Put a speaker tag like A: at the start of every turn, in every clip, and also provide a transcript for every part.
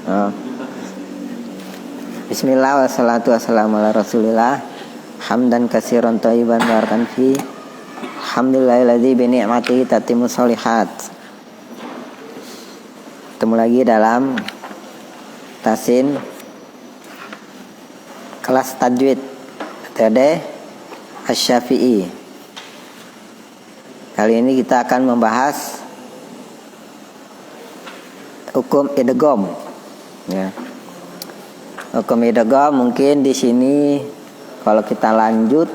A: Oh. Bismillah wassalatu wassalamu ala rasulillah. Hamdan katsiran thayyiban barakan fi. Alhamdulillahilladzi bi ni'matihi tatimmu sholihat. Ketemu lagi dalam Tasin kelas tajwid metode Asy-Syafi'i. Kali ini kita akan membahas hukum idgham. Ya. Hukum idgham mungkin di sini kalau kita lanjut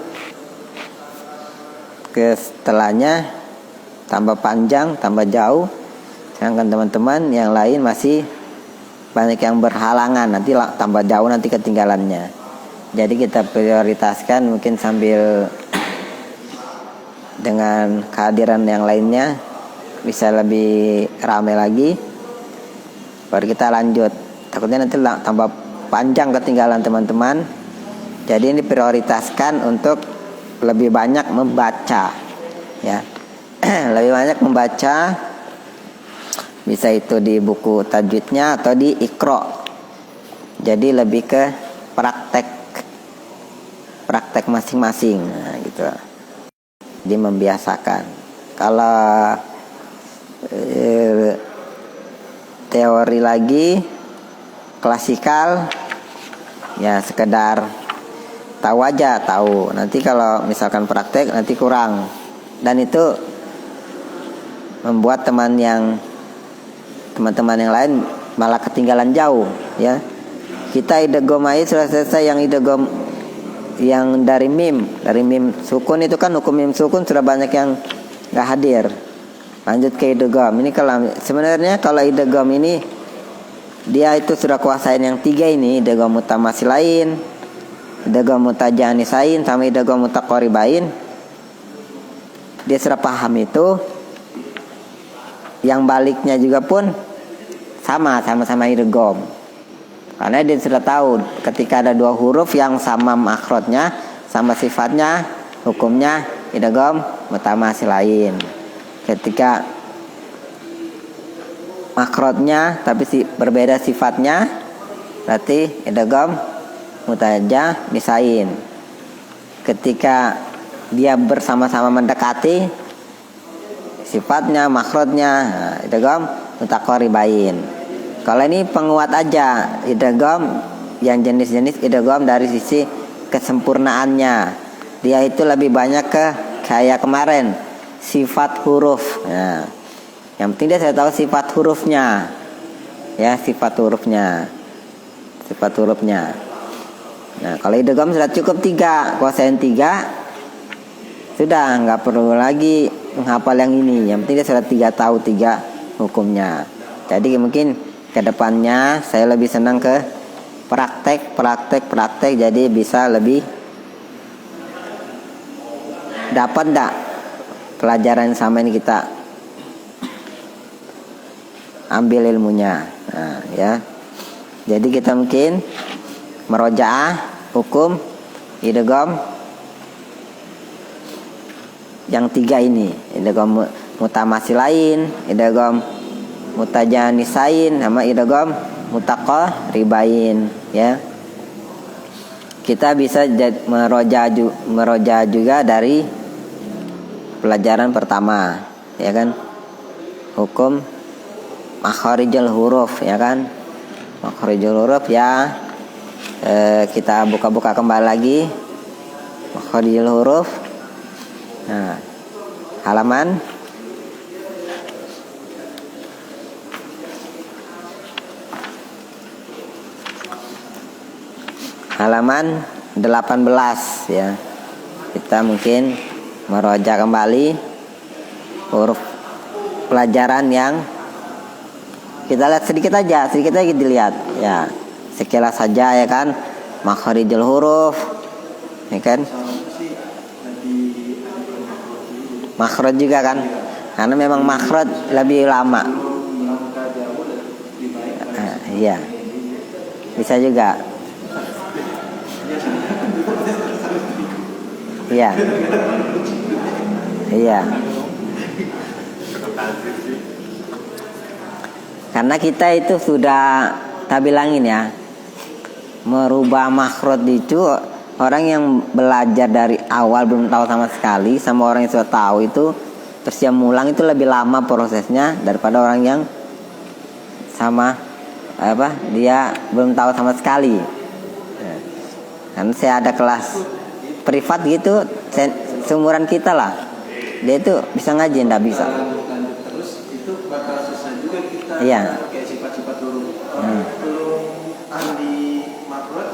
A: ke setelahnya tambah panjang, tambah jauh. Sedangkan teman-teman yang lain masih banyak yang berhalangan, nanti tambah jauh nanti ketinggalannya. Jadi kita prioritaskan mungkin sambil dengan kehadiran yang lainnya bisa lebih ramai lagi. Baru kita lanjut. Takutnya nanti tambah panjang ketinggalan teman-teman. Jadi ini prioritaskan untuk lebih banyak membaca, ya. Lebih banyak membaca. Bisa itu di buku tajwidnya atau di Iqra. Jadi lebih ke praktek masing-masing, nah, gitu. Jadi membiasakan. Kalau teori lagi klasikal, ya sekedar tahu aja, tahu. Nanti kalau misalkan praktek nanti kurang. Dan itu membuat teman-teman yang lain malah ketinggalan jauh, ya. Kita idgham aja sudah selesai, yang idgham yang dari mim sukun itu kan hukum mim sukun sudah banyak yang nggak hadir. Lanjut ke idgham. Ini kalau sebenarnya kalau idgham ini dia itu sudah kuasain yang tiga ini, idgham mutamatsilain, idgham mutajanisain, sama idgham mutaqaribain. Dia sudah paham itu. Yang baliknya juga pun sama-sama idgham. Karena dia sudah tahu ketika ada dua huruf yang sama makhrajnya, sama sifatnya, hukumnya idgham mutamatsilain. Ketika makhrajnya tapi berbeda sifatnya, berarti idgham mutajanisain. Ketika dia bersama-sama mendekati sifatnya, makhrajnya, idgham mutaqaribain. Kalau ini penguat aja, idgham yang jenis-jenis idgham dari sisi kesempurnaannya. Dia itu lebih banyak ke kayak kemarin, sifat huruf. Nah, yang penting dia saya tahu sifat hurufnya. Ya, sifat hurufnya. Nah, kalau idgham sudah cukup 3, kuasain 3. Sudah nggak perlu lagi menghafal yang ini. Yang penting dia sudah 3 tahu 3 hukumnya. Jadi mungkin kedepannya saya lebih senang ke praktek. Jadi bisa lebih dapat enggak pelajaran sama ini kita ambil ilmunya. Nah, ya. Jadi kita mungkin merojaah hukum idgham yang 3 ini, idgham mutamatsilain, idgham mutajanisain, sama idgham mutaqaribain, ya. Kita bisa meroja juga dari pelajaran pertama, ya kan, hukum makharijul huruf, ya kan. Makharijul huruf, ya. Kita buka-buka kembali lagi makharijul huruf. Nah, halaman 18, ya. Kita mungkin meroja kembali huruf pelajaran yang kita lihat sedikit aja dilihat, ya. Sekilas saja, ya kan. Makharijul huruf, ya kan. Makhraj juga kan, karena memang makhraj lebih lama. Iya, bisa juga. Iya. Karena kita itu sudah tak bilangin ya, merubah makhraj itu orang yang belajar dari awal belum tahu sama sekali, sama orang yang sudah tahu itu terus yang mulang itu lebih lama prosesnya daripada orang yang sama dia belum tahu sama sekali. Kan saya ada kelas privat gitu, seumuran kita lah, dia itu bisa ngaji, ndak bisa.
B: Terus itu bakal susah juga kita pakai sifat-sifat huruf. Belum ahli makhraj,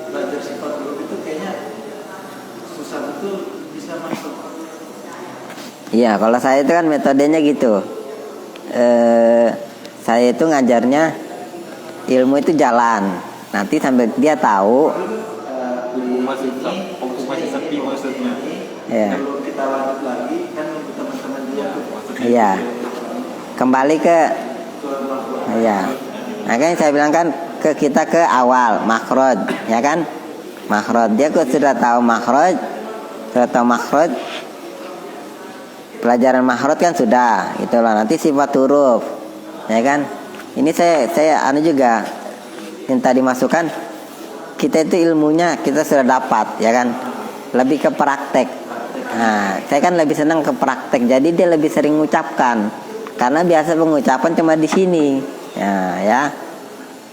B: belajar sifat huruf itu kayaknya susah betul bisa masuk.
A: Iya, kalau saya itu kan metodenya gitu. Saya itu ngajarnya ilmu itu jalan. Nanti sampai dia tahu.
B: Masih sepi maksudnya.
A: Iya.
B: Kalau kita lanjut lagi kan untuk teman-teman juga maksudnya.
A: Iya. Kembali ke. Iya. Makanya saya bilang kan kita ke awal makhraj, ya kan? Makhraj dia sudah tahu makhraj, pelajaran makhraj kan sudah, itulah nanti sifat huruf, ya kan? Ini saya juga minta dimasukkan, kita itu ilmunya kita sudah dapat, ya kan? Lebih ke praktek. Nah, saya kan lebih senang ke praktek, jadi dia lebih sering mengucapkan, karena biasa pengucapan cuma di sini, ya.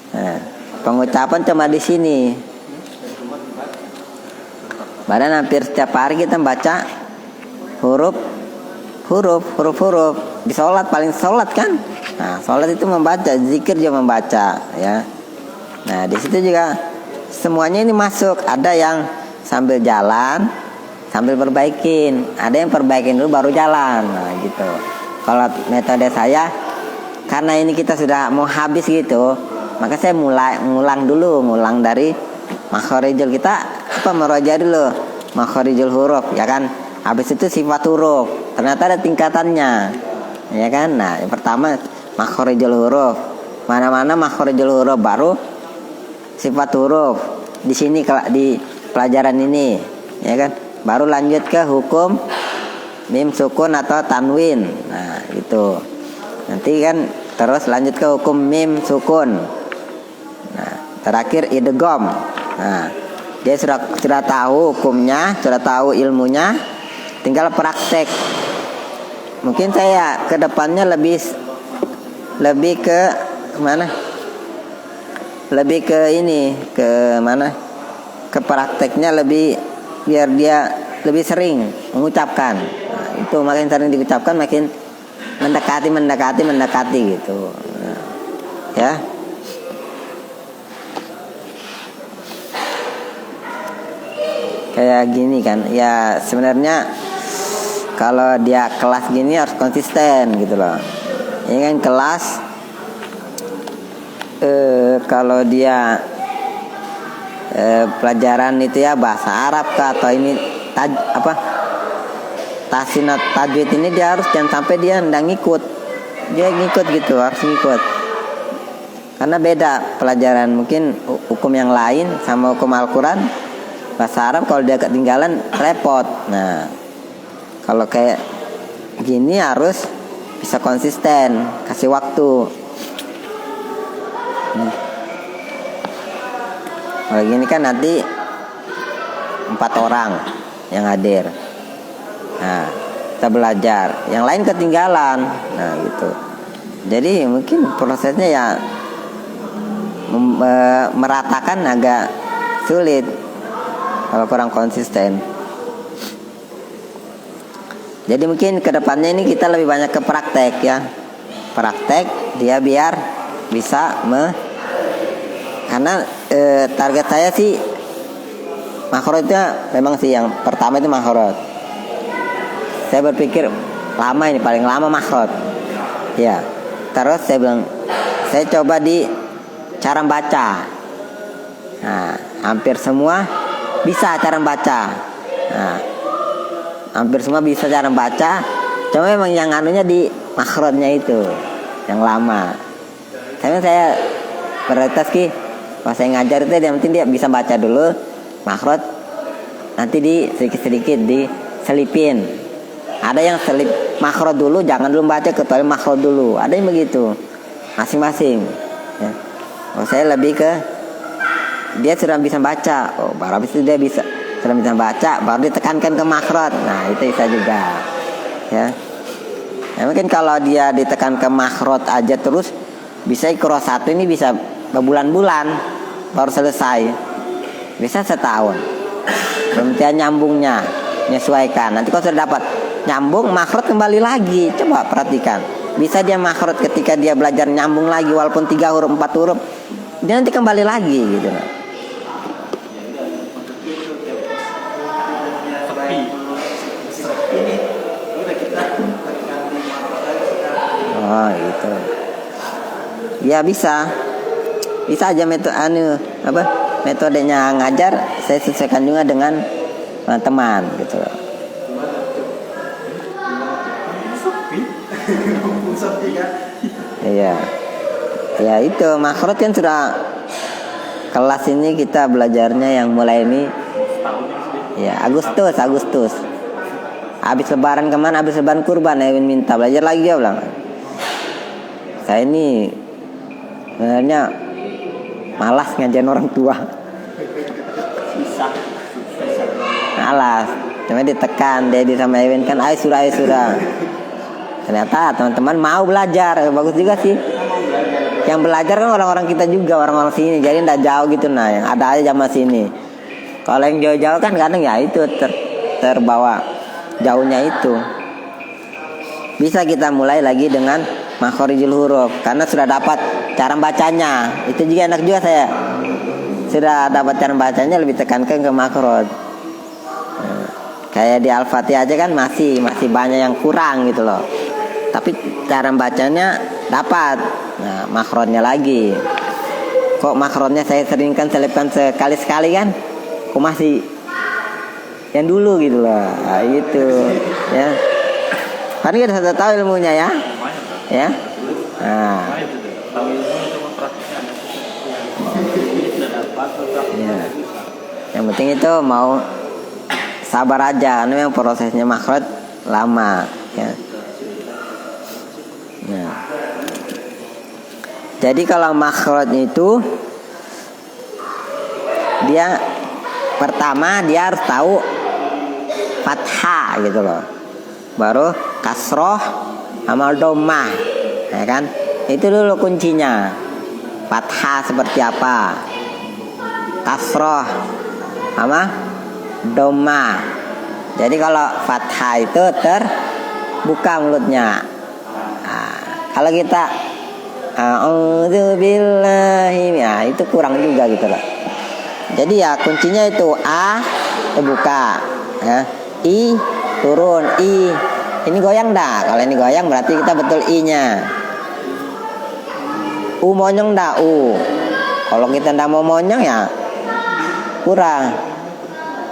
A: Nah, pengucapan cuma di sini. Padahal hampir setiap hari kita baca huruf di sholat, paling sholat kan. Nah, sholat itu membaca, zikir juga membaca, ya. Nah, di situ juga semuanya ini masuk. Ada yang sambil jalan, sambil perbaikin. Ada yang perbaikin dulu baru jalan. Nah, gitu. Kalau metode saya, karena ini kita sudah mau habis gitu, maka saya ngulang dari makharijul kita meroja dulu makharijul huruf, ya kan. Habis itu sifat huruf, ternyata ada tingkatannya, ya kan. Nah, yang pertama makharijul huruf, mana-mana makharijul huruf, baru sifat huruf di sini di pelajaran ini, ya kan. Baru lanjut ke hukum mim sukun atau tanwin. Nah, gitu. Nanti kan terus lanjut ke hukum mim sukun. Nah, terakhir idgham. Nah, dia sudah tahu hukumnya, sudah tahu ilmunya, tinggal praktek. Mungkin saya ke depannya lebih ke mana? Lebih ke ini, ke mana? Ke prakteknya lebih, biar dia lebih sering mengucapkan. Nah, itu makin sering diucapkan makin mendekati gitu. Nah, ya. Kayak gini kan, ya sebenarnya kalau dia kelas gini harus konsisten gitu loh. Ini kan kelas, kalau dia pelajaran itu ya bahasa Arab kah, atau ini tasinat tajwid ini, dia harus jangan sampai dia nggak ngikut. Dia ngikut gitu, harus ngikut. Karena beda pelajaran, mungkin hukum yang lain sama hukum Al-Quran. Bahasa Arab kalau dia ketinggalan repot. Nah, kalau kayak gini harus bisa konsisten, kasih waktu. Kalau gini kan nanti 4 orang yang hadir. Nah, kita belajar, yang lain ketinggalan. Nah, gitu. Jadi mungkin prosesnya ya meratakan agak sulit kalau kurang konsisten. Jadi mungkin kedepannya ini kita lebih banyak ke praktek, ya. Praktek dia biar bisa karena target saya sih makhrajnya memang sih yang pertama itu makhraj. Saya berpikir lama ini, paling lama makhraj. Ya. Terus saya bilang, saya coba di cara baca. Nah, hampir semua bisa cara baca. Nah, hampir semua bisa cara baca. Cuma memang yang anunya di makhrajnya itu yang lama. Saya prioritas pas saya ngajar itu yang penting dia bisa baca dulu makhraj, nanti di sedikit-sedikit diselipin. Ada yang selip makhraj dulu, jangan dulu baca kecuali makhraj dulu. Ada yang begitu, masing-masing. Ya. Oh, saya lebih ke dia sudah bisa baca. Oh, baru habis itu dia sudah bisa baca, baru ditekankan ke makhraj. Nah, itu bisa juga. Ya. Nah, mungkin kalau dia ditekan ke makhraj aja terus, bisa iqra 1 ini bisa berbulan-bulan baru selesai. Bisa setahun. Belum dia nyambungnya, menyesuaikan. Nanti kalau sudah dapat nyambung, makhraj kembali lagi. Coba perhatikan. Bisa dia makhraj ketika dia belajar nyambung lagi walaupun 3 huruf, 4 huruf. Dia nanti kembali lagi gitu. Oh gitu. Ya bisa aja metodenya ngajar saya sesuaikan juga dengan teman gitu. Iya. Ya itu makhraj kan sudah kelas ini kita belajarnya yang mulai ini. Ya Agustus. Habis lebaran kemana? Habis lebaran kurban Ewin minta belajar lagi ya bilang. Saya ini sebenarnya malas ngajarin orang tua. Malas. Cuma ditekan Dedi sama Ewin kan, ayo sudah. Ternyata teman-teman mau belajar, bagus juga sih. Yang belajar kan orang-orang kita juga, orang-orang sini. Jadi tidak jauh gitu nah, yang ada aja sama sini. Kalau yang jauh-jauh kan kadang ya itu terbawa jauhnya itu. Bisa kita mulai lagi dengan makhorijul huruf karena sudah dapat cara bacanya. Itu juga enak juga saya. Sudah dapat cara bacanya, lebih tekankan ke makhraj. Kayak di Al-Fatihah aja kan masih banyak yang kurang gitu loh. Tapi cara bacanya dapat. Nah, makhrajnya lagi. Kok makhrajnya saya seringkan selipkan sekali-sekali kan? Kok masih yang dulu gitu loh. Nah, gitu ya. Kan kita sudah tahu ilmunya ya. Ya. Nah. Ya. Yang penting itu mau sabar aja, karena yang prosesnya makhraj lama ya. Nah. Jadi kalau makhraj itu dia pertama dia harus tahu fathah gitu loh. Baru kasroh sama dhammah. Ya kan? Itu dulu kuncinya. Fathah seperti apa? Kasroh sama dhammah. Jadi kalau fathah itu terbuka mulutnya. Nah, kalau kita a'udzubillahi, nah itu kurang juga gitu loh. Jadi ya kuncinya itu a buka, ya. I turun, i. Ini goyang dah. Kalau ini goyang berarti kita betul i-nya. U monyong dah, u. Kalau kita ndak mau monyong ya kurang.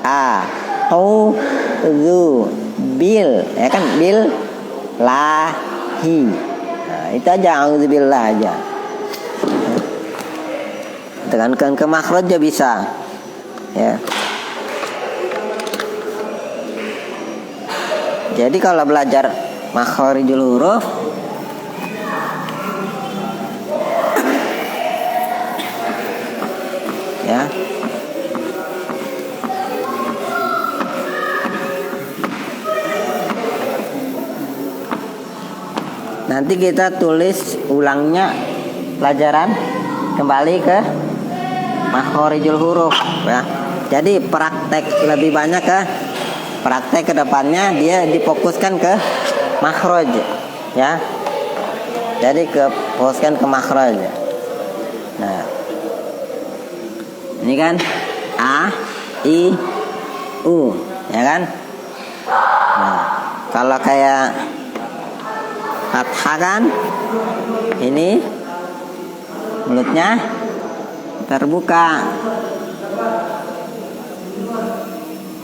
A: A, u, zu, bil, ya kan bil, lahi. Nah, itu aja auzubillah aja. Tekankan ke makhraj aja bisa. Ya. Jadi kalau belajar makharijul huruf ya. Nanti kita tulis ulangnya pelajaran kembali ke makharijul huruf ya. Jadi praktek lebih banyak ke praktek kedepannya dia difokuskan ke makhraj ya. Jadi fokuskan ke makhraj. Nah, ini kan a, i, u, ya kan? Nah, kalau kayak fathah kan ini mulutnya terbuka.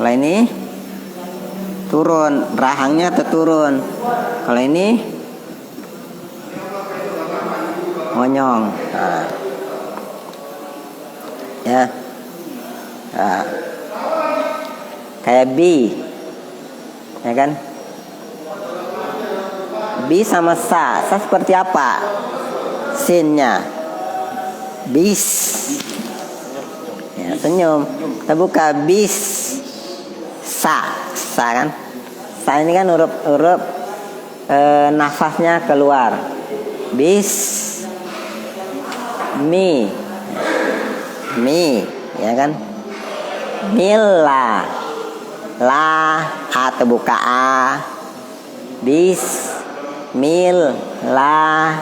A: Kalau ini turun, rahangnya terturun. Kalau ini monyong. Nah. Ya. Nah. Kayak B. Ya kan? B sama sa. Sa seperti apa? Sinnya. bis. Ya, senyum. Kita buka bis. Sa kan? Sa ini kan huruf nafasnya keluar. Bis. Mi, ya kan? Mila, la, a terbuka a. Bis, mil, la,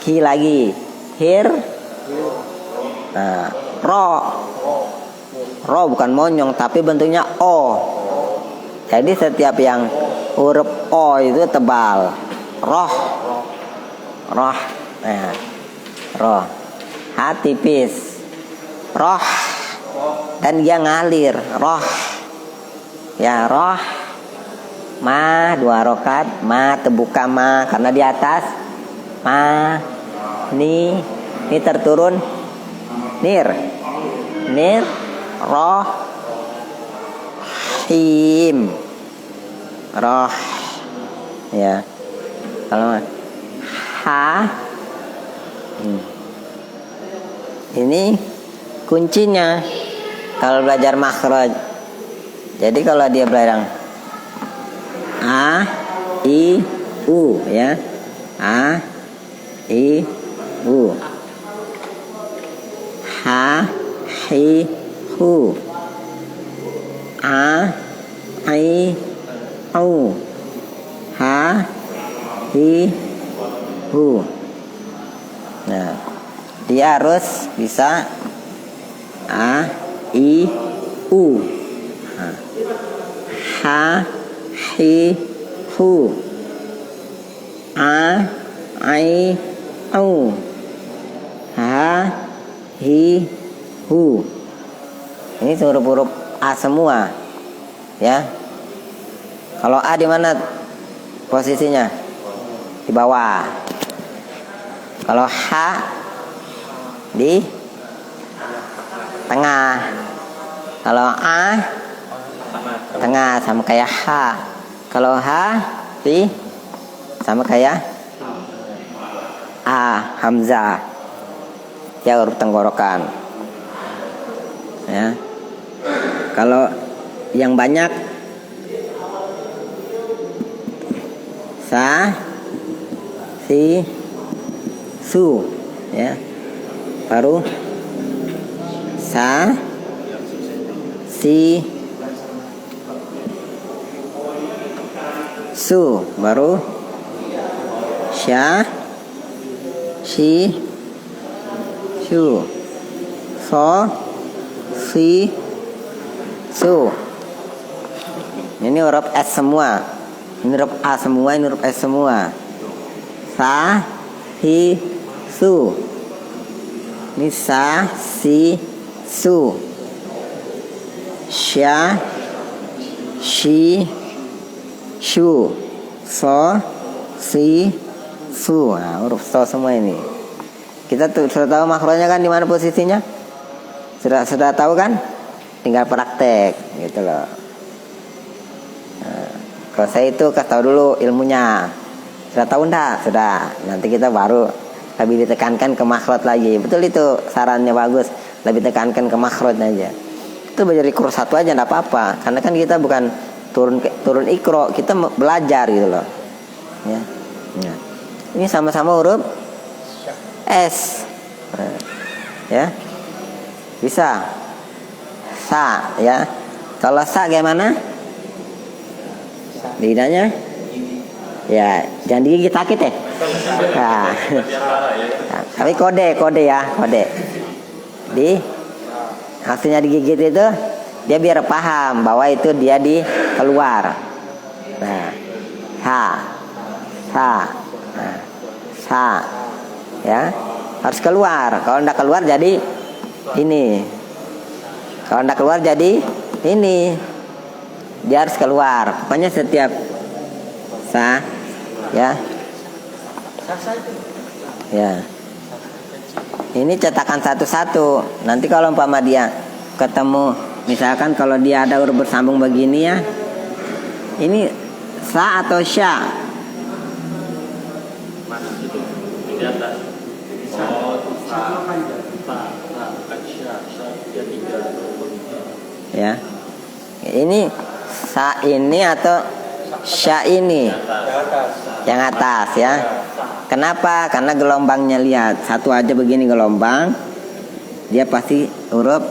A: ki lagi, hir, nah, ro bukan monyong tapi bentuknya o. Jadi setiap yang huruf o itu tebal. Roh, nah, roh, ha tipis, roh, dan dia ngalir, roh, ya roh, ma 2 rakaat, ma terbuka ma karena di atas, ma, ni terturun, nir, roh, him, roh, ya, kalau ha. Ini kuncinya kalau belajar makhraj. Jadi kalau dia belajar a, i, u, ya, a, i, u, ha, hi, hu, a, i, u, ha, hi, hu. Nah, dia harus bisa a, i, u, ha, hi, hu, a, i, u, ha, hi, hu. Ini huruf-huruf a semua, ya. Kalau a di mana posisinya? Di bawah. Kalau ha di tengah. Kalau a tengah sama kayak ha. Kalau ha di sama kayak a, hamzah. Ya huruf tenggorokan. Ya. Kalau yang banyak sa, si, su, ya, baru sa, si, su, baru sya, si, su, so, si, su. Ini huruf S semua. Ini huruf A semua, ini huruf S semua. Sa, hi, su. Ini sa, si, su. Sya, shi, shu. So, si, su. Nah, huruf so semua ini. Kita sudah tahu makhrajnya kan di mana posisinya? Sudah tahu kan? Tinggal praktek gitu loh. Nah, kalau saya itu kasih tahu dulu ilmunya. Sudah tahu enggak? Sudah. Nanti kita baru lebih ditekankan ke makhraj lagi. Betul itu sarannya bagus. Lebih tekankan ke makhraj aja. Itu belajar Iqra 1 aja enggak apa-apa. Karena kan kita bukan turun Iqra, kita belajar gitu loh. Ya. Ya. Ini sama-sama huruf S. Nah, ya. Bisa. Sa, ya. Kalau sa gimana? Lidahnya? Ya, jangan digigit sakit ya. Nah. Tapi kode ya, kode. Di hasilnya digigit itu dia biar paham bahwa itu dia di keluar. Nah, sa, nah, sa, ya harus keluar. Kalau enggak keluar jadi ini. Kalau enggak keluar jadi ini. Dia harus keluar. Pokoknya setiap sa, ya, ya. Ini cetakan satu-satu. Nanti kalau umpama dia ketemu, misalkan kalau dia ada huruf bersambung begini ya, ini sa atau sya?
C: Mana itu? Di atas. Oh,
A: Ya. Ini sa ini atau sya ini? Yang atas ya. Kenapa? Karena gelombangnya, lihat, satu aja begini gelombang, dia pasti huruf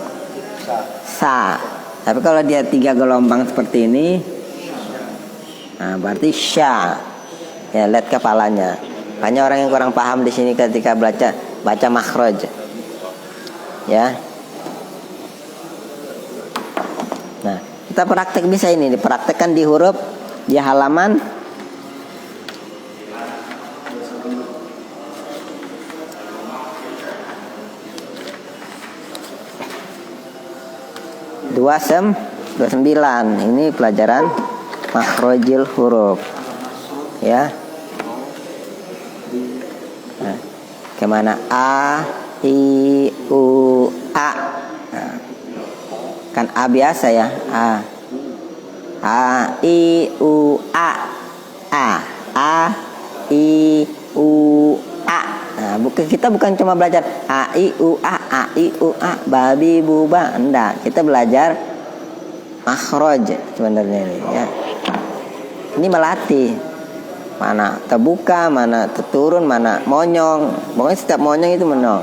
A: sa. Tapi kalau dia 3 gelombang seperti ini, nah berarti sya. Ya, lihat kepalanya. Banyak orang yang kurang paham di sini ketika baca makhraj. Ya. Nah, kita praktek bisa ini, dipraktekkan di huruf di halaman 29. Ini pelajaran makhrajil huruf. Ya. Nah, kemana? A, I, U, A. Nah, kan A biasa ya. A, I, U, A. I, U, A. Nah, kita bukan cuma belajar A, I, U, A, I, U, A, babi, buba. Enggak, kita belajar makhraj sebenarnya ini ya. Ini melatih mana terbuka, mana terturun, mana monyong. Pokoknya setiap monyong itu menong.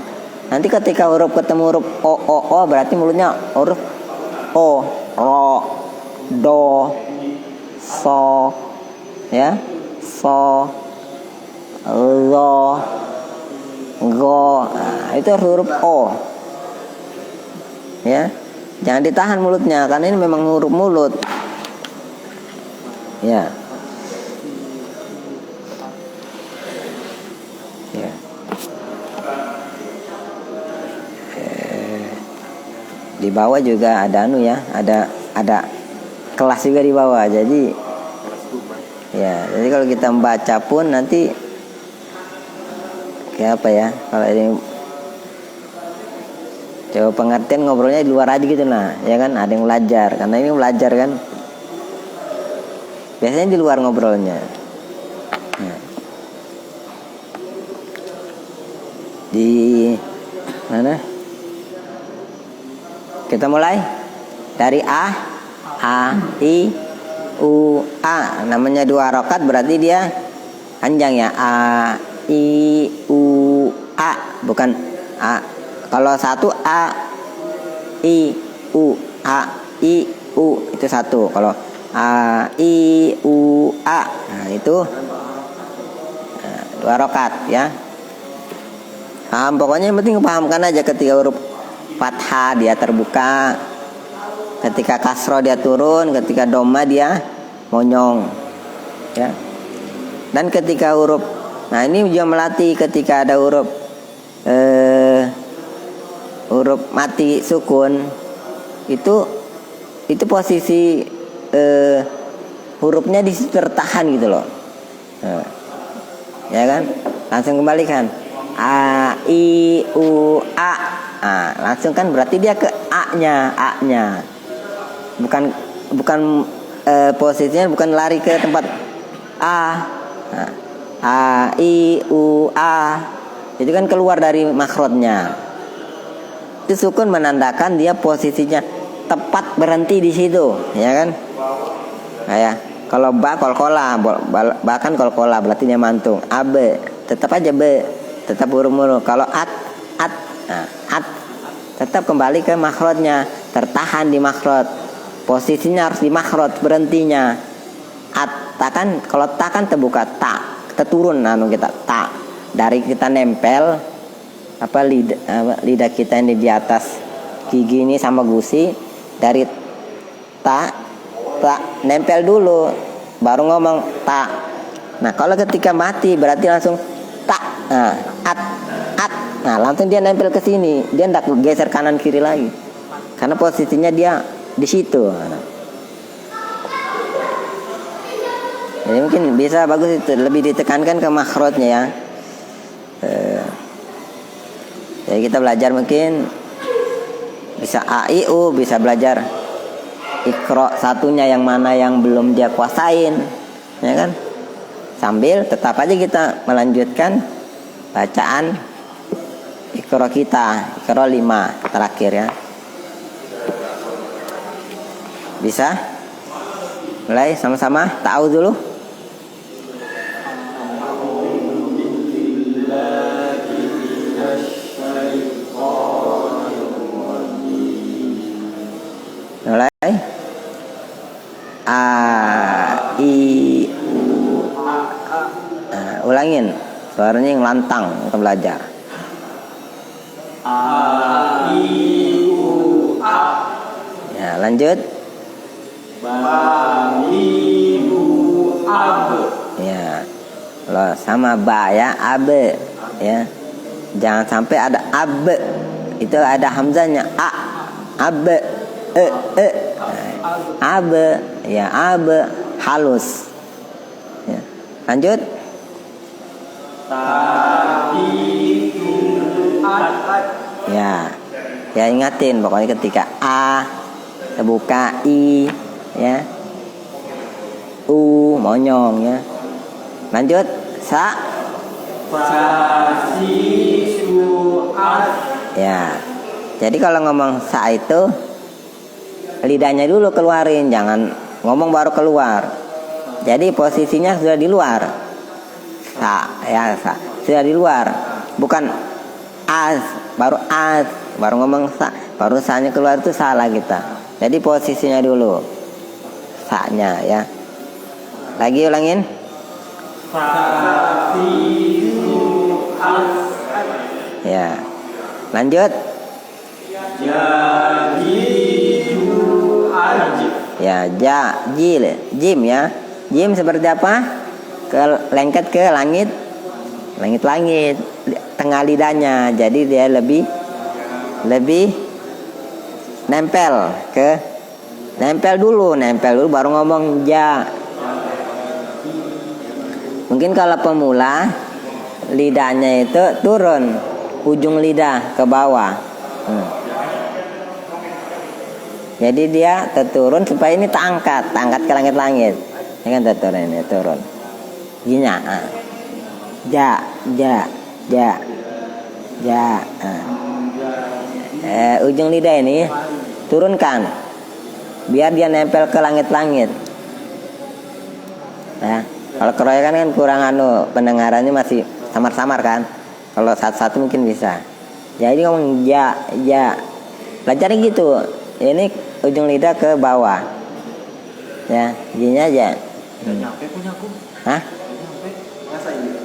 A: Nanti ketika huruf ketemu huruf O, berarti mulutnya huruf O, ro, do, so, ya, so, lo, go. Nah, itu huruf O. Ya, jangan ditahan mulutnya karena ini memang huruf mulut. Ya. Ya. Di bawah juga ada ya, ada kelas juga di bawah. Jadi ya, jadi kalau kita membaca pun nanti kayak apa ya? Kalau ini coba pengertian ngobrolnya di luar aja gitu, nah, ya kan, ada yang belajar karena ini belajar kan. Biasanya di luar ngobrolnya. Nah. Di mana? Kita mulai dari A, I, U, A. Namanya 2 rakaat berarti dia panjang ya. A, I, U, A. Bukan A. Kalau 1 A, I, U, A, I, U itu 1. Kalau A, I, U, A, nah itu 2 rakaat ya. Pokoknya yang penting pahamkan aja ketika huruf fathah dia terbuka, ketika kasroh dia turun, ketika dhamma dia monyong ya. Dan ketika huruf, nah ini juga melatih ketika ada huruf huruf mati sukun, itu posisi hurufnya di situ tertahan gitu loh. Nah, ya kan, langsung kembalikan A, I, U, A. Nah, langsung kan berarti dia ke A-nya. Bukan posisinya bukan lari ke tempat A. Nah, A, I, U, A. Itu kan keluar dari makhrajnya. Itu sukun menandakan dia posisinya tepat berhenti di situ, ya kan? Nah, ya. Kalau ba kolkola, bahkan kolkola berarti dia mantung. A, B, tetap aja B. Tetap huruf-huruf. Kalau at, nah, at tetap kembali ke makhrajnya, tertahan di makhraj. Posisinya harus di makhraj berhentinya. At, takan, kalau takan terbuka, tak, terturun kita tak. Dari kita nempel lidah kita ini di atas gigi ini sama gusi, dari tak nempel dulu baru ngomong tak. Nah, kalau ketika mati berarti langsung tak. Nah, at. Nah, langsung dia nempel ke sini. Dia enggak geser kanan kiri lagi. Karena posisinya dia di situ. Jadi mungkin bisa bagus itu lebih ditekankan ke makhrajnya ya. Jadi kita belajar mungkin bisa A, I, U, bisa belajar Iqra satunya yang mana yang belum dia kuasain, ya kan? Sambil tetap aja kita melanjutkan bacaan Iqra Iqra kita, Iqra 5 terakhir ya. Bisa? Mulai sama-sama tahu dulu. Mulai. A I U A. Nah, ulangin. Suaranya yang lantang untuk belajar.
B: A I U A.
A: Ya, lanjut.
B: Ba ibu ab.
A: Ya. Kalau sama ba ya, abe ya. Jangan sampai ada abe. Itu ada hamzahnya a. Abe e. Abe ya, abe halus. Ya. Lanjut. Ya, ya ingatin pokoknya ketika a terbuka i ya, u monyong ya. Lanjut sa. Ya, jadi kalau ngomong sa itu lidahnya dulu keluarin, jangan ngomong baru keluar. Jadi posisinya sudah di luar. Sa ya, sa sudah di luar, bukan as baru ngomong sa, baru sa-nya keluar itu salah kita. Jadi posisinya dulu sa-nya ya. Lagi ulangin. Ya. Lanjut. Ya, jim ya. Jim seperti apa? Lengket ke langit. Langit tengah lidahnya. Jadi dia lebih nempel dulu baru ngomong ja. Mungkin kalau pemula lidahnya itu turun, ujung lidah ke bawah. Jadi dia terturun supaya ini terangkat ke langit-langit. Ini kan terturun, ini turun. Gini ja. Ujung lidah ini turunkan biar dia nempel ke langit-langit. Ya, kalau keroyokan kan kurang pendengarannya masih samar-samar kan. Kalau satu-satu mungkin bisa. Jadi ngomong ja. Belajarnya gitu. Ini ujung lidah ke bawah. Ya, gini aja.
B: Nyampe punyaku.
A: Hah?
B: Nyampe. Masa ini?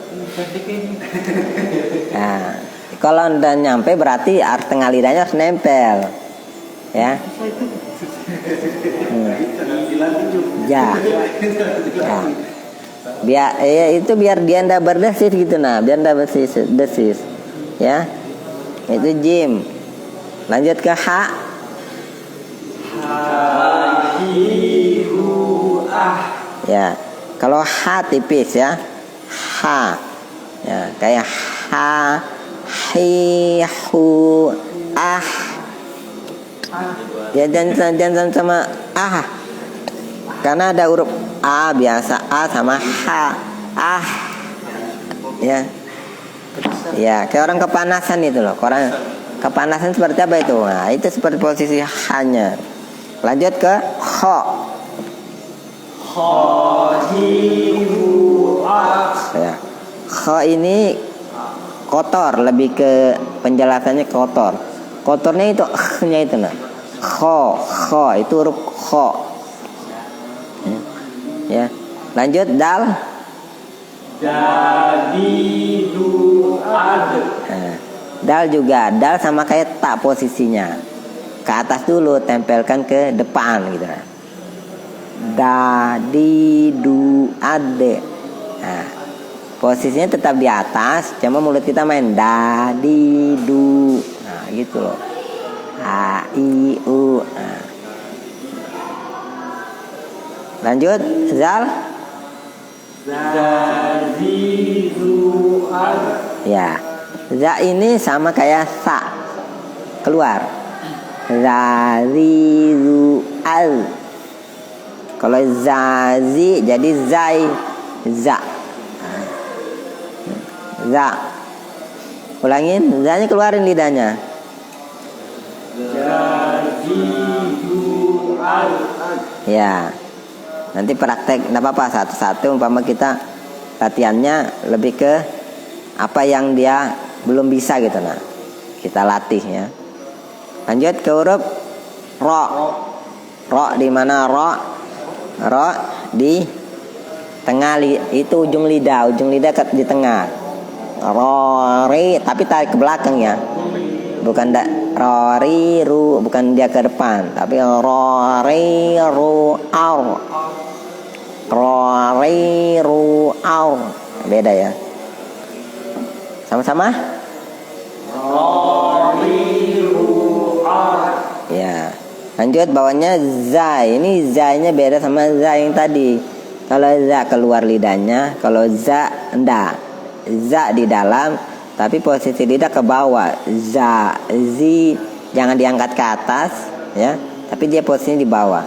A: Nah, kalau udah nyampe berarti tengah lidahnya harus nempel. Ya. Ja. Biar dia ndak berdesis gitu biar ndak berdesis. Ya. Itu jim. Lanjut ke ha. Ya. Kalau ha tipis ya. Ha. Ya, kayak ha, hi, hu, ah. Ya, jangan sama ah. Karena ada huruf a biasa, a sama ha. Ah. Ya. Ya, kayak orang kepanasan itu loh. Orang kepanasan seperti apa itu? Nah, itu seperti posisi ha-nya. Lanjut ke kho. Ya. Kho ini kotor, lebih ke penjelasannya kotor. Kotornya itu nya itu Kho itu huruf kho. Ya. Lanjut dal. Dal juga, dal sama kayak tak posisinya. Ke atas dulu, tempelkan ke depan gitu. Dadi du ade. Nah, posisinya tetap di atas, cuma mulut kita main dadi du. Nah, gitu loh. A I U. Nah. Lanjut, zal. Ya. Za ini sama kayak sa. Keluar. Zazizu al. Kalau zazi jadi zai. Za. Ulangin, zanya keluarin lidahnya. Ya. Nanti praktek, enggak apa-apa satu-satu. Umpama kita latihannya lebih ke apa yang dia belum bisa gitu, nah kita latih ya. Lanjut ke huruf ro. Ro di mana ro? Ro di tengah itu ujung lidah di tengah. Ro ri tapi tarik ke belakang ya. Bukan ro ri ru, bukan dia ke depan, tapi ro ri ru au. Ro ri ru au. Beda ya. Sama-sama? Ya. Lanjut bawahnya za. Ini za-nya beda sama za yang tadi. Kalau za keluar lidahnya, kalau za enggak. Za di dalam, tapi posisi lidah ke bawah. Za, zi jangan diangkat ke atas ya, tapi dia posisinya di bawah.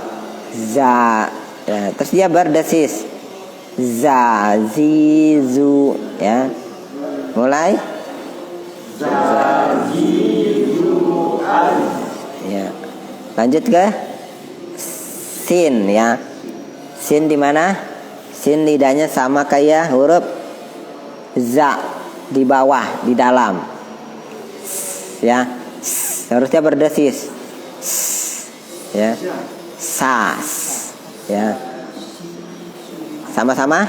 A: Za. Ya, terus dia berdesis. Za, zi, zu ya. Mulai. Za, zi, zu, az. Ya. Lanjut ke sin ya. Sin di mana? Sin lidahnya sama kayak huruf za, di bawah, di dalam. Ya. Harusnya berdesis. Ya. Sas. Ya. Sama-sama?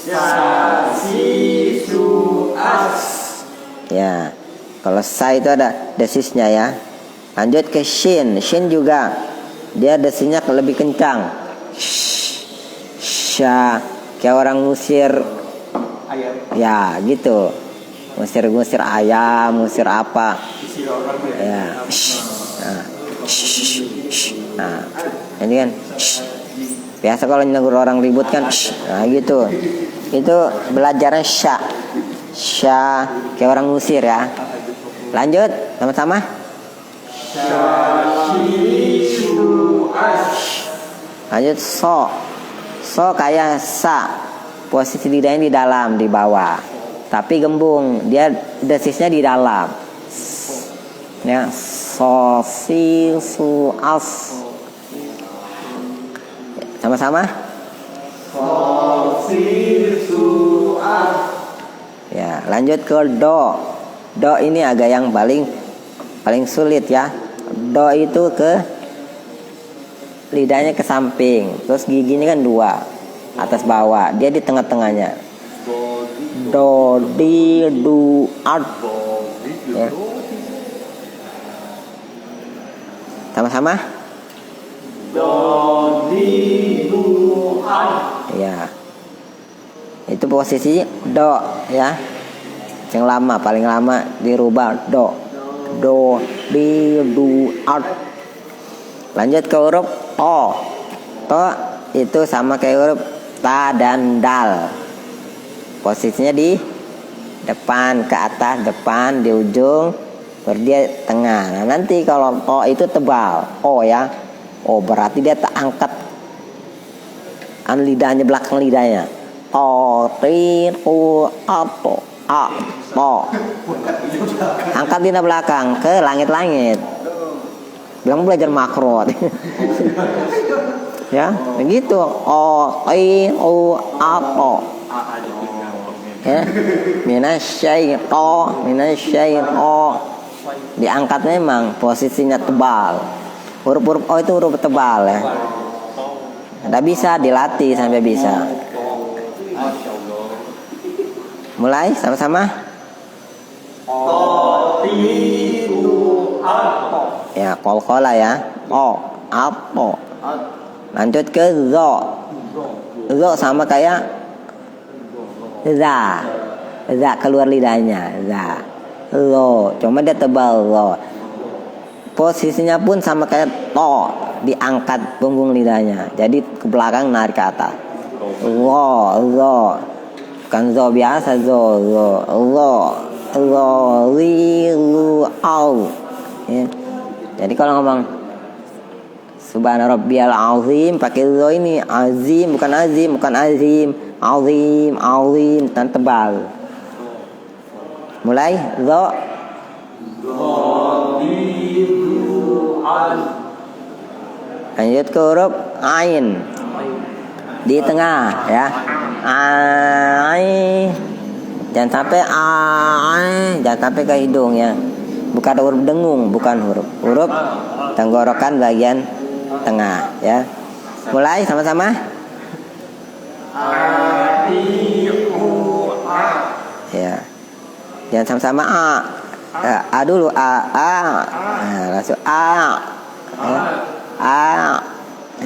A: Sa, si, su, as. Ya. Kalau sa itu ada desisnya ya. Lanjut ke shin. Shin juga dia desisnya lebih kencang. Sha, kayak orang ngusir ayam. Ya, gitu. Ngusir ayam, ngusir apa? Ya. Nah, ini kan. Biasa kalau negur orang ribut kan. Nah, gitu. Itu belajarnya sha. Sha, kayak orang ngusir ya. Lanjut, sama-sama. Lanjut so. So kayak sa. Posisi lidahnya di dalam, di bawah. Tapi gembung, dia desisnya di dalam. Ya, so si su as. Sama-sama? So si su as. Ya, lanjut ke do. Do ini agak yang paling sulit ya. Do itu ke lidahnya ke samping, terus giginya kan dua, atas bawah, dia di tengah-tengahnya. Do di du ad. Ya. Sama-sama? Do di du ad. Ya. Itu posisi do ya. Yang lama, paling lama dirubah do. Do di du ad. Lanjut ke huruf o. To itu sama kayak huruf ta dan dal. Posisinya di depan ke atas, depan di ujung, baru dia tengah. Nah, nanti kalau o itu tebal, o ya. O berarti dia tak angkat lidahnya, belakang lidahnya. O ti u ato a to. Angkat lidah belakang ke langit-langit. Bilang belajar makro. Ya, begitu. O i u ato. Ya, minasyaiton. Diangkat memang posisinya tebal. Huruf-huruf o itu huruf tebal ya. Tidak bisa dilatih sampai bisa. Mulai sama-sama. Ya, kol-kola ya. O, apo. Lanjut ke zo. Zo sama kayak za. Za keluar lidahnya, za. Zo, cuma dia tebal zo. Posisinya pun sama kayak to, diangkat punggung lidahnya. Jadi ke belakang narik ke atas. Zo. Bukan zo biasa, zo. Ri, lu, au. Ya. Jadi kalau ngomong Subhana rabbiyal azim pakai zo ini, azim bukan azim, azim, dan tebal. Mulai zo. Lanjut ke huruf ain di tengah ya. Ai. Jangan sampai ai, jangan sampai ke hidung ya. Bukan huruf dengung, bukan huruf tenggorokan bagian tengah ya. Mulai sama-sama. Ya. Jangan sama-sama a. A dulu a. Nah, langsung a. Ya. A.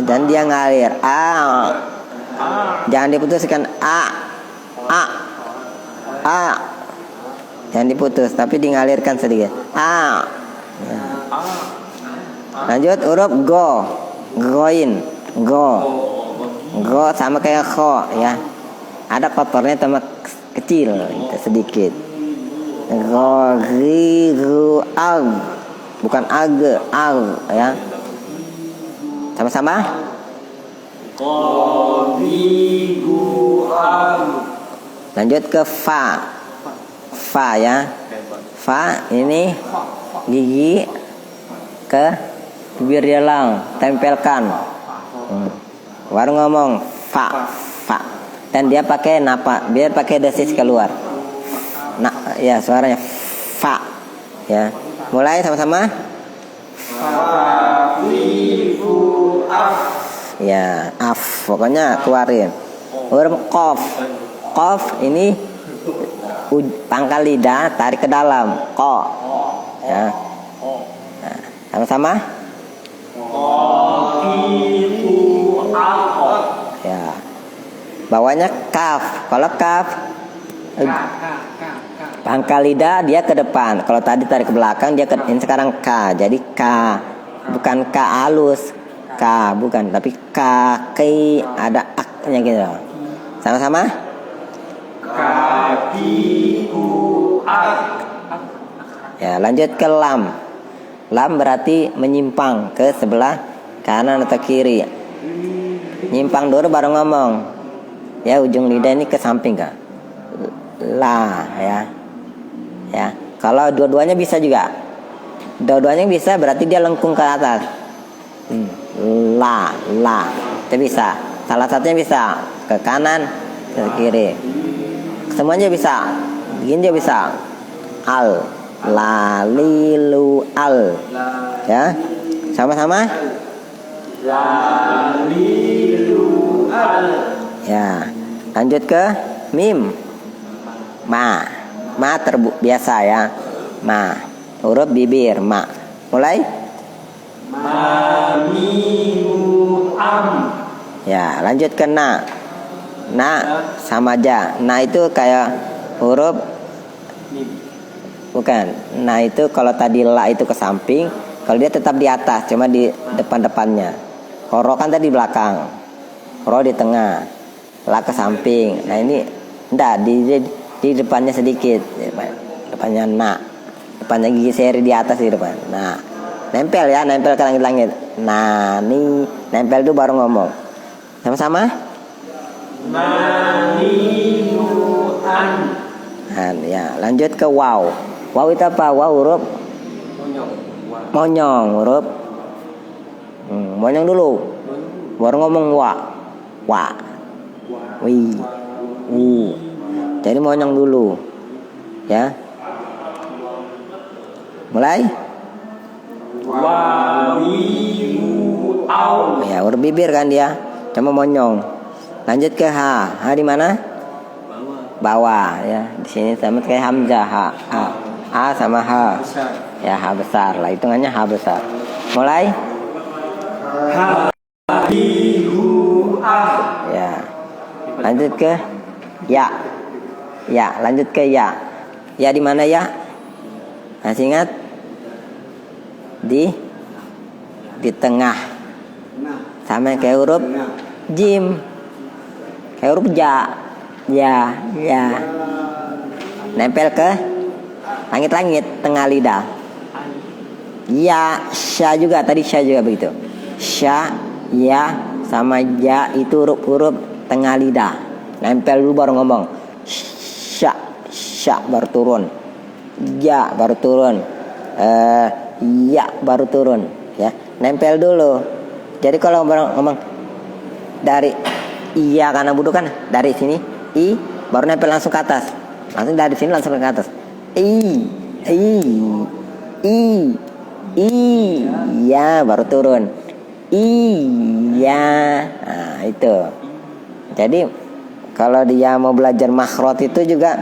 A: Dan dia ngalir a. Jangan diputuskan a. Jangan diputus, tapi dialirkan sedikit. A. Ya. Lanjut huruf go. Goin. Go. Go sama kayak kho ya. Ada kotornya sama kecil gitu, sedikit. Go ri ru ag. Bukan ag ya. Sama-sama. Lanjut ke fa. Fa ya. Fa ini gigi ke bibir dalam, tempelkan. Baru ngomong fa. Dan dia pakai napa, biar pakai desis keluar. Nah, ya suaranya fa. Ya. Mulai sama-sama. Ya, af. Pokoknya keluarin. Huruf qaf. Qaf ini pangkal lidah tarik ke dalam. Qa. Ya. Nah, sama-sama. Ya. Bawahnya kaf. Kalau kaf pangkal lidah dia ke depan. Kalau tadi tarik ke belakang dia ke ini sekarang k. Jadi k. Bukan k halus. K bukan, tapi k ki ada aknya gitu. Sama-sama. Ya, lanjut ke lam. Lam berarti menyimpang ke sebelah kanan atau kiri. Nyimpang dulu baru ngomong. Ya, ujung lidah ini ke samping kan. La ya. Ya, kalau dua-duanya bisa juga. Dua-duanya bisa berarti dia lengkung ke atas. La. Itu bisa. Salah satunya bisa ke kanan, ke kiri. Semuanya bisa. Begini dia bisa. Al, la, li, lu, al. Ya. Sama-sama. La, li, lu, al. Ya. Lanjut ke mim. Ma. Ma biasa ya. Ma. Huruf bibir ma. Mulai. Ma, mi, am. Ya, lanjut ke na. Na sama aja. Na itu kayak huruf bukan. Na itu kalau tadi la itu ke samping, kalau dia tetap di atas, cuma di depan-depannya. Ro kan tadi di belakang. Ro di tengah. La ke samping. Nah, ini enggak di depannya sedikit. Depannya na. Depannya gigi seri di atas di depan. Nah, nempel ya, nempel ke langit-langit. Nah, nih nempel dulu baru ngomong. Sama-sama. Manimuan. Ya, lanjut ke waw. Waw itu apa? Waw huruf monyong. Huruf monyong dulu. Baru ngomong wa. Wi. Wu. Jadi monyong dulu. Ya. Mulai. Ya, huruf bibir kan dia. Cuma monyong. Lanjut ke ha. Ha di mana? Bawah ya. Di sini sama kayak hamzah ha. A sama ha. Ya, ha besar lah. Hitungannya ha besar. Mulai. Ya. Lanjut ke ya. Ya, lanjut ke ya. Ya di mana ya? Masih ingat? Di tengah. Sama kayak huruf jim. Kayak huruf ja. Ya. Nempel ke langit-langit tengah lidah. Ya, sya juga. Tadi sya juga begitu. Sya, ya, sama ja itu huruf-huruf tengah lidah. Nempel dulu baru ngomong. Sya baru turun. ja baru turun, ya baru turun, ya nempel dulu. Jadi kalau ngomong dari iya karena buduk kan dari sini i baru nempel langsung ke atas, langsung dari sini langsung ke atas, i ya baru turun, iya. Nah itu. Jadi kalau dia mau belajar makhraj itu juga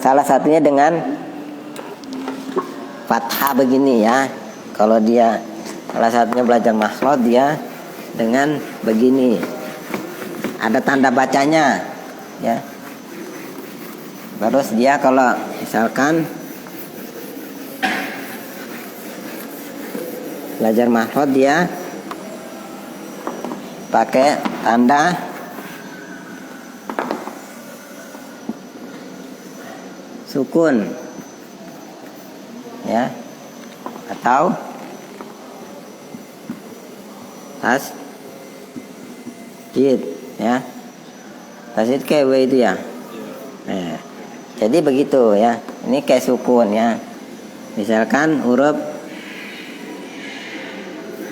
A: salah satunya dengan fathah begini ya. Kalau dia salah satunya belajar makhraj dia dengan begini. Ada tanda bacanya ya. Terus dia kalau misalkan belajar makhraj dia pakai tanda sukun ya, atau tasdid ya. Tasdid kayak W itu ya. Jadi begitu ya. Ini kayak sukun ya. Misalkan huruf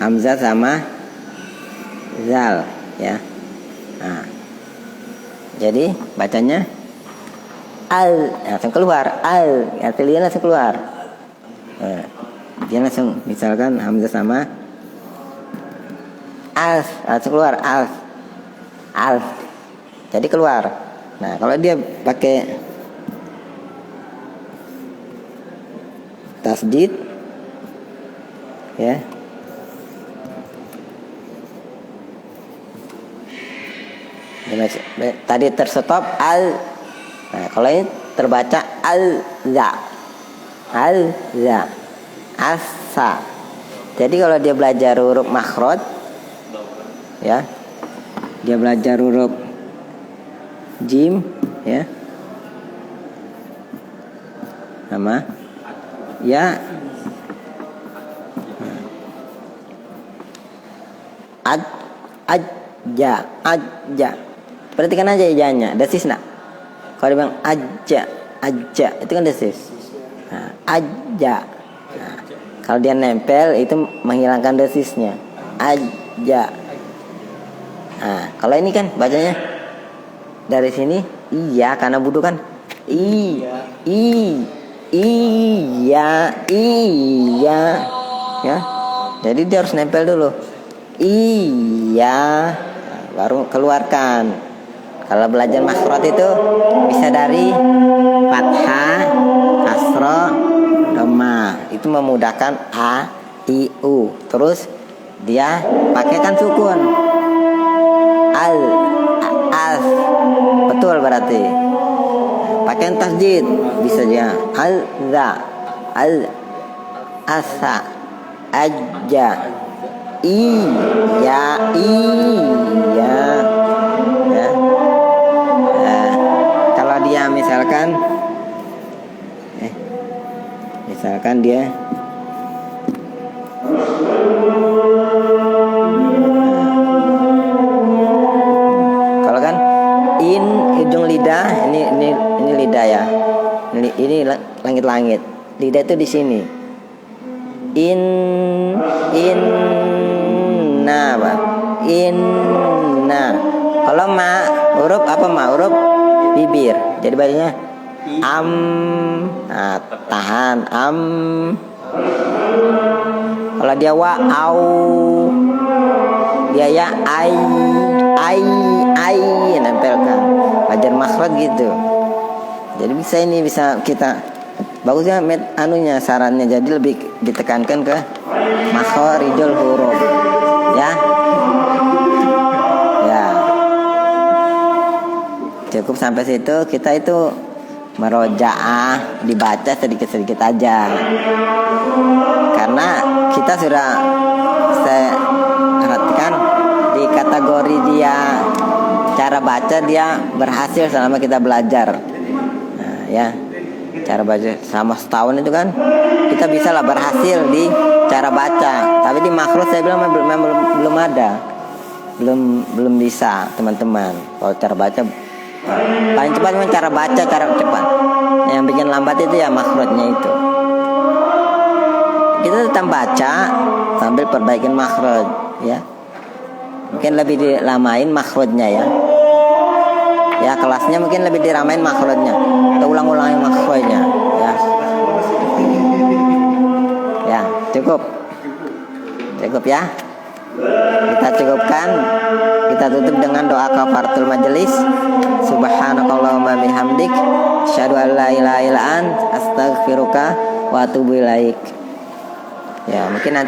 A: hamzah sama zal ya. Nah, jadi bacanya al, langsung keluar al, artinya langsung keluar. Dia langsung misalkan hamzah sama al, langsung keluar al. Jadi keluar. Nah kalau dia pakai tasdid ya, tadi terstop al. Nah, kalau ini terbaca al-za, asa. Jadi kalau dia belajar huruf makhraj, ya, dia belajar huruf jim, ya, sama, ya, aja. Perhatikan aja ijanya, desis nak. Kalau dia bilang aja itu kan desis. Nah, aja. Nah, kalau dia nempel itu menghilangkan desisnya. Aja. Nah, kalau ini kan bacanya dari sini iya karena buduk kan. Iya. Ya. Jadi dia harus nempel dulu. Iya. Nah, baru keluarkan. Kalau belajar makhraj itu bisa dari fathah, kasrah, dhammah. Itu memudahkan a, i, u. Terus dia pakaikan sukun. Al, betul berarti. Pakai tasdid bisa ya. Al, za, al, asa, aja, iya. Dia misalkan dia kalau kan in ujung lidah ini lidah ya, ini langit-langit, lidah itu di sini inna. Kalau ma huruf apa ma huruf bibir, jadi bacanya nah, tahan kalau dia wa au, dia ya ai nempelkan, belajar makhraj gitu. Jadi bisa kita bagusnya sarannya jadi lebih ditekankan ke makhrijul huruf ya. Cukup sampai situ. Kita itu merojaah, dibaca sedikit-sedikit aja. Karena kita sudah perhatikan di kategori dia cara baca dia berhasil selama kita belajar. Nah, ya. Cara baca selama setahun itu kan kita bisa lah berhasil di cara baca. Tapi di makhraj saya bilang belum ada. Belum bisa, teman-teman. Kalau cara baca paling cepat memang cara baca, cara cepat. Yang bikin lambat itu ya makhrajnya itu. kita tetap baca sambil perbaikin makhraj ya. Mungkin lebih dilamain makhrajnya ya. Ya kelasnya mungkin lebih diramain makhrajnya. Kita ulang-ulangin makhrajnya ya. Ya, cukup. Cukup ya. Kita cukupkan. Kita tutup dengan doa kafaratul majelis. Subhanakallahumma bihamdik, asyhadu an la ilaha illa ant, astaghfiruka wa atubu ilaik. Ya, mungkin nanti